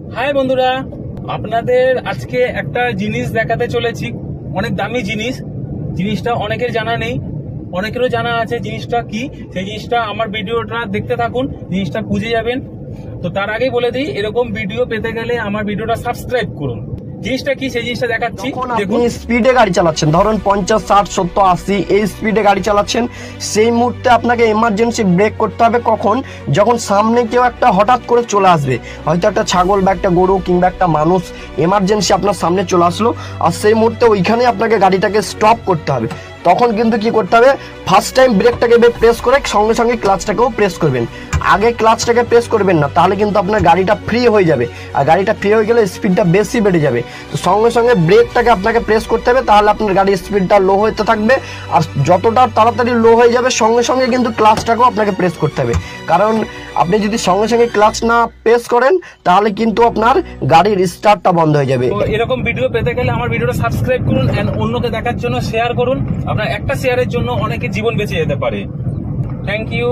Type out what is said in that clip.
High বন্ধুরা, আপনাদের আজকে একটা জিনিস দেখাতে চলেছি। অনেক দামি জিনিস। জিনিসটা অনেকের জানা নেই, অনেকেরও জানা আছে। জিনিসটা কি, সেই জিনিসটা আমার ভিডিওটা দেখতে থাকুন, জিনিসটা বুঝে যাবেন। তো তার আগে বলে দিই, এরকম ভিডিও পেতে গেলে আমার ভিডিওটা সাবস্ক্রাইব করুন। জিনিসটা কি সেই জিনিসটা দেখাচ্ছি। আপনি স্পিডে গাড়ি চালাচ্ছেন, ধরুন 50, 60, 70, 80 এই স্পিডে গাড়ি চালাচ্ছেন, সেই মুহূর্তে আপনাকে এমার্জেন্সি ব্রেক করতে হবে। কখন? যখন সামনে কেউ একটা হঠাৎ করে চলে আসবে, হয়তো একটা ছাগল বা একটা গরু কিংবা একটা মানুষ এমার্জেন্সি আপনার সামনে চলে আসলো, আর সেই মুহূর্তে ওইখানে আপনাকে গাড়িটাকে স্টপ করতে হবে। তখন কিন্তু কি করতে হবে, ফার্স্ট টাইম ব্রেকটাকে প্রেস করে সঙ্গে সঙ্গে ক্লাচটাকেও প্রেস করবেন। আগে ক্লাচটাকে প্রেস করবেন না, তাহলে কিন্তু আপনার গাড়িটা ফ্রি হয়ে যাবে, আর গাড়িটা ফ্রি হয়ে গেলে স্পিডটা বেশি বেড়ে যাবে। তো সঙ্গে সঙ্গে ব্রেকটাকে আপনাকে প্রেস করতে হবে, তাহলে আপনার গাড়ির স্পিডটা লো হতে থাকবে। আর যতটা তাড়াতাড়ি লো হয়ে যাবে, সঙ্গে সঙ্গে কিন্তু ক্লাচটাকেও আপনাকে প্রেস করতে হবে। কারণ আপনি যদি সঙ্গে সঙ্গে ক্লাচ না প্রেস করেন, তাহলে কিন্তু আপনার গাড়ির স্টার্টটা বন্ধ হয়ে যাবে। তো এরকম ভিডিও পেতে গেলে আমার ভিডিওটা সাবস্ক্রাইব করুন, এন্ড অন্যকে দেখার জন্য শেয়ার করুন। আপনার একটা শেয়ারের জন্য অনেকের জীবন বেঁচে যেতে পারে। Thank you.